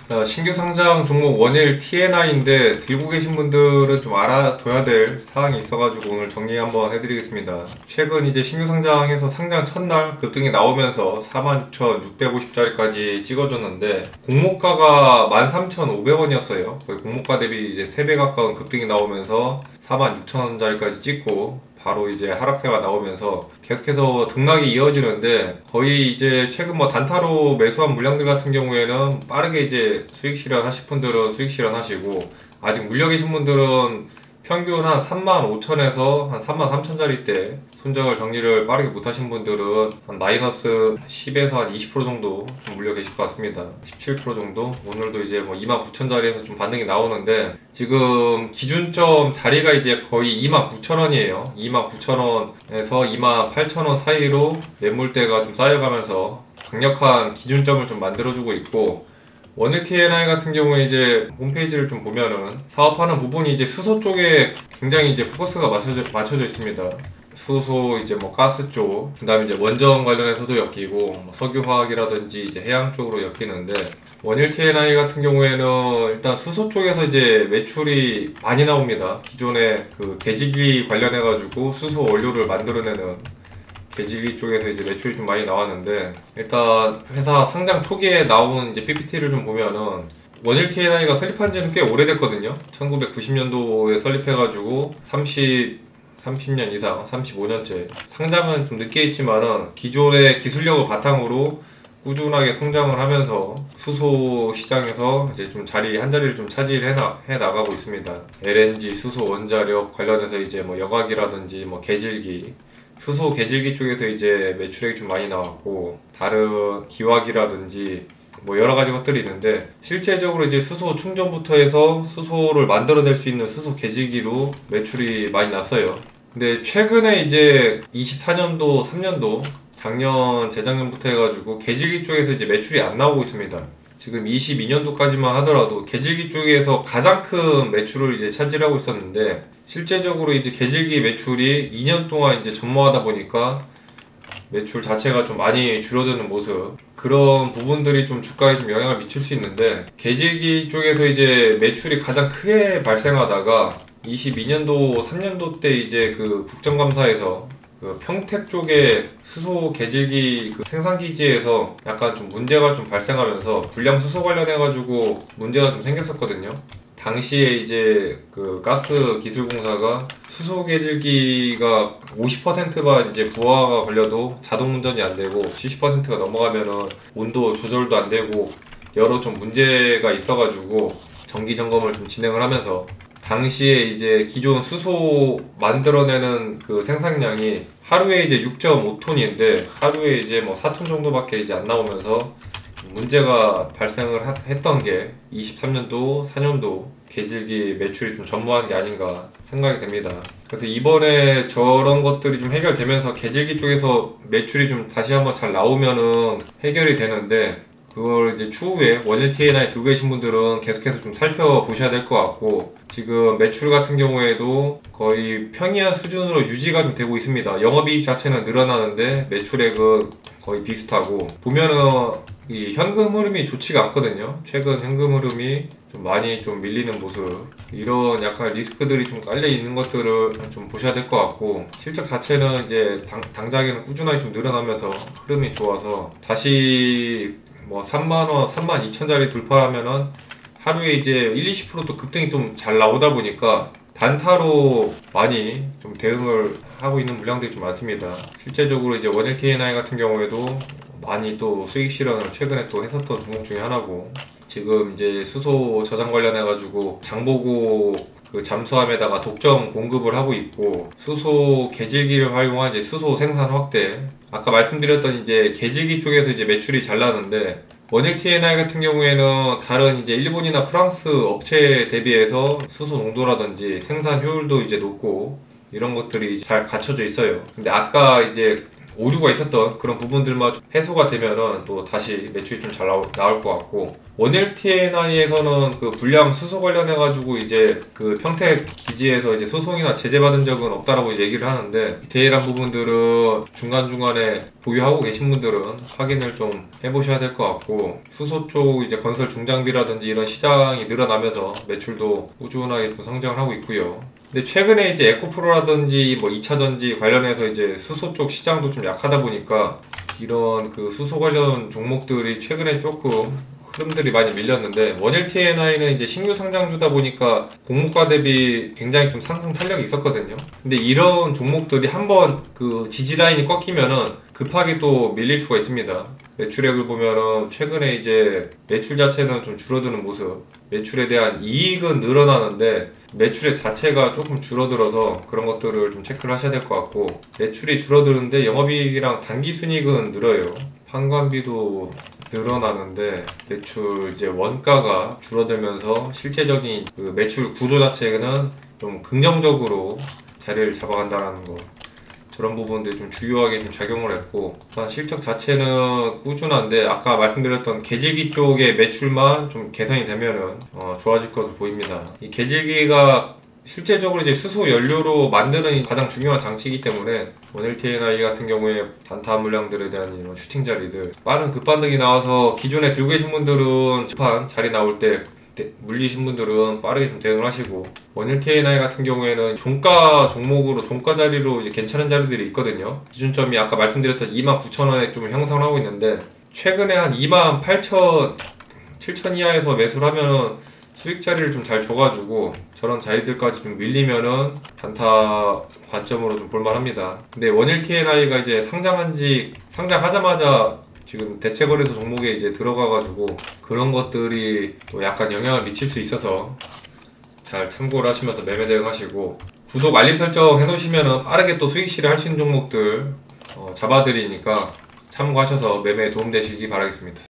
자, 신규 상장 종목 원일 TNI인데 들고 계신 분들은 좀 알아둬야 될 사항이 있어가지고 오늘 정리 한번 해드리겠습니다. 최근 이제 신규 상장해서 상장 첫날 급등이 나오면서 46,650짜리까지 찍어줬는데 공모가가 13,500원이었어요. 거의 공모가 대비 이제 3배 가까운 급등이 나오면서 46,000원짜리까지 찍고 바로 이제 하락세가 나오면서 계속해서 등락이 이어지는데 거의 이제 최근 뭐 단타로 매수한 물량들 같은 경우에는 빠르게 이제 수익 실현하실 분들은 수익 실현하시고 아직 물려 계신 분들은 평균 한 35,000에서 한 33,000짜리 때 손절 정리를 빠르게 못하신 분들은 한 마이너스 10에서 한 20% 정도 좀 물려 계실 것 같습니다. 17% 정도? 오늘도 이제 뭐 29,000짜리에서 좀 반등이 나오는데 지금 기준점 자리가 이제 거의 29,000원이에요. 29,000원에서 28,000원 사이로 매물대가 좀 쌓여가면서 강력한 기준점을 좀 만들어주고 있고 원일 TNI 같은 경우에 이제 홈페이지를 좀 보면은 사업하는 부분이 이제 수소 쪽에 굉장히 이제 포커스가 맞춰져 있습니다. 수소 이제 뭐 가스 쪽, 그 다음에 이제 원전 관련해서도 엮이고 뭐 석유화학이라든지 이제 해양 쪽으로 엮이는데 원일 TNI 같은 경우에는 일단 수소 쪽에서 이제 매출이 많이 나옵니다. 기존에 그 계지기 관련해가지고 수소 원료를 만들어내는 계지기 쪽에서 이제 매출이 좀 많이 나왔는데 일단 회사 상장 초기에 나온 이제 PPT를 좀 보면은 원일 TNI가 설립한 지는 꽤 오래됐거든요. 1990년도에 설립해가지고 30년 이상, 35년째. 상장은 좀 늦게 했지만은 기존의 기술력을 바탕으로 꾸준하게 성장을 하면서 수소 시장에서 이제 좀 한 자리를 좀 차지해 나가고 있습니다. LNG, 수소 원자력 관련해서 이제 뭐 여과기라든지 뭐 계질기 수소 계질기 쪽에서 이제 매출액이 좀 많이 나왔고 다른 기화기라든지 뭐 여러 가지 것들이 있는데 실제적으로 이제 수소 충전부터 해서 수소를 만들어낼 수 있는 수소 계질기로 매출이 많이 났어요. 근데 최근에 이제 24년도, 3년도 작년, 재작년부터 해가지고 계질기 쪽에서 이제 매출이 안 나오고 있습니다. 지금 22년도까지만 하더라도 계질기 쪽에서 가장 큰 매출을 이제 차지하고 있었는데 실제적으로 이제 계질기 매출이 2년 동안 이제 전무하다 보니까 매출 자체가 좀 많이 줄어드는 모습 그런 부분들이 좀 주가에 좀 영향을 미칠 수 있는데 계질기 쪽에서 이제 매출이 가장 크게 발생하다가 22년도, 3년도 때 이제 그 국정감사에서 그 평택 쪽에 수소 계질기 그 생산기지에서 약간 좀 문제가 좀 발생하면서 불량 수소 관련해가지고 문제가 좀 생겼었거든요. 당시에 이제 그 가스 기술공사가 수소 계질기가 50%만 이제 부하가 걸려도 자동 운전이 안 되고 70%가 넘어가면은 온도 조절도 안 되고 여러 좀 문제가 있어가지고 정기 점검을 좀 진행을 하면서 당시에 이제 기존 수소 만들어내는 그 생산량이 하루에 이제 6.5톤인데 하루에 이제 뭐 4톤 정도밖에 이제 안 나오면서 문제가 발생을 했던 게 23년도, 4년도 계질기 매출이 좀 전무한 게 아닌가 생각이 됩니다. 그래서 이번에 저런 것들이 좀 해결되면서 계질기 쪽에서 매출이 좀 다시 한번 잘 나오면은 해결이 되는데 그걸 이제 추후에 원일 TNI 들고 계신 분들은 계속해서 좀 살펴보셔야 될 것 같고 지금 매출 같은 경우에도 거의 평이한 수준으로 유지가 좀 되고 있습니다. 영업이익 자체는 늘어나는데 매출액은 거의 비슷하고 보면은 이 현금 흐름이 좋지가 않거든요. 최근 현금 흐름이 좀 많이 좀 밀리는 모습 이런 약간 리스크들이 좀 깔려 있는 것들을 좀 보셔야 될 것 같고 실적 자체는 이제 당장에는 꾸준하게 좀 늘어나면서 흐름이 좋아서 다시 뭐 3만원, 32,000짜리 돌파하면은 하루에 이제 1-20%도 급등이 좀 잘 나오다 보니까 단타로 많이 좀 대응을 하고 있는 물량들이 좀 많습니다. 실제적으로 이제 원일 TNI 같은 경우에도 많이 또 수익 실현을 최근에 또 했었던 종목 중에 하나고 지금 이제 수소 저장 관련해가지고 장보고 그 잠수함에다가 독점 공급을 하고 있고 수소 계질기를 활용한 이제 수소 생산 확대 아까 말씀드렸던 이제 계질기 쪽에서 이제 매출이 잘 나는데 원일 TNI 같은 경우에는 다른 이제 일본이나 프랑스 업체에 대비해서 수소 농도라든지 생산 효율도 이제 높고 이런 것들이 잘 갖춰져 있어요. 근데 아까 이제 오류가 있었던 그런 부분들만 해소가 되면은 또 다시 매출이 좀 잘 나올 것 같고 원일 TNI에서는 그 불량 수소 관련해가지고 이제 그 평택 기지에서 이제 소송이나 제재받은 적은 없다라고 얘기를 하는데, 디테일한 부분들은 중간중간에 보유하고 계신 분들은 확인을 좀 해보셔야 될 것 같고, 수소 쪽 이제 건설 중장비라든지 이런 시장이 늘어나면서 매출도 꾸준하게 좀 성장을 하고 있고요. 근데 최근에 이제 에코프로라든지 뭐 2차전지 관련해서 이제 수소 쪽 시장도 좀 약하다 보니까 이런 그 수소 관련 종목들이 최근에 조금 흐름들이 많이 밀렸는데, 원일 TNI는 이제 신규 상장주다 보니까 공모가 대비 굉장히 좀 상승 탄력이 있었거든요. 근데 이런 종목들이 한번 그 지지라인이 꺾이면은 급하게 또 밀릴 수가 있습니다. 매출액을 보면은 최근에 이제 매출 자체는 좀 줄어드는 모습, 매출에 대한 이익은 늘어나는데 매출의 자체가 조금 줄어들어서 그런 것들을 좀 체크를 하셔야 될 것 같고, 매출이 줄어드는데 영업이익이랑 단기순이익은 늘어요. 판관비도 늘어나는데 매출 이제 원가가 줄어들면서 실제적인 그 매출 구조 자체는 좀 긍정적으로 자리를 잡아간다는 거, 저런 부분들이 좀 주요하게 좀 작용을 했고, 일단 실적 자체는 꾸준한데 아까 말씀드렸던 계질기 쪽의 매출만 좀 개선이 되면은 좋아질 것으로 보입니다. 이 계질기가 실제적으로 이제 수소 연료로 만드는 가장 중요한 장치이기 때문에 원일 TNI 같은 경우에 단타 물량들에 대한 이런 슈팅 자리들, 빠른 급반등이 나와서 기존에 들고 계신 분들은 급한 자리 나올 때 물리신 분들은 빠르게 좀 대응을 하시고, 원일 TNI 같은 경우에는 종가 종목으로 종가 자리로 이제 괜찮은 자리들이 있거든요. 기준점이 아까 말씀드렸던 29,000원에 좀 형성을 하고 있는데, 최근에 한 28,000, 7,000 이하에서 매수를 하면은 수익 자리를 좀 잘 줘가지고 저런 자리들까지 좀 밀리면은 단타 관점으로 좀 볼만합니다. 근데 원일 TNI가 이제 상장하자마자 지금 대체거래소 종목에 이제 들어가가지고 그런 것들이 또 약간 영향을 미칠 수 있어서 잘 참고를 하시면서 매매 대응하시고, 구독 알림 설정 해놓으시면은 빠르게 또 수익 실현 할 수 있는 종목들 잡아드리니까 참고하셔서 매매에 도움되시기 바라겠습니다.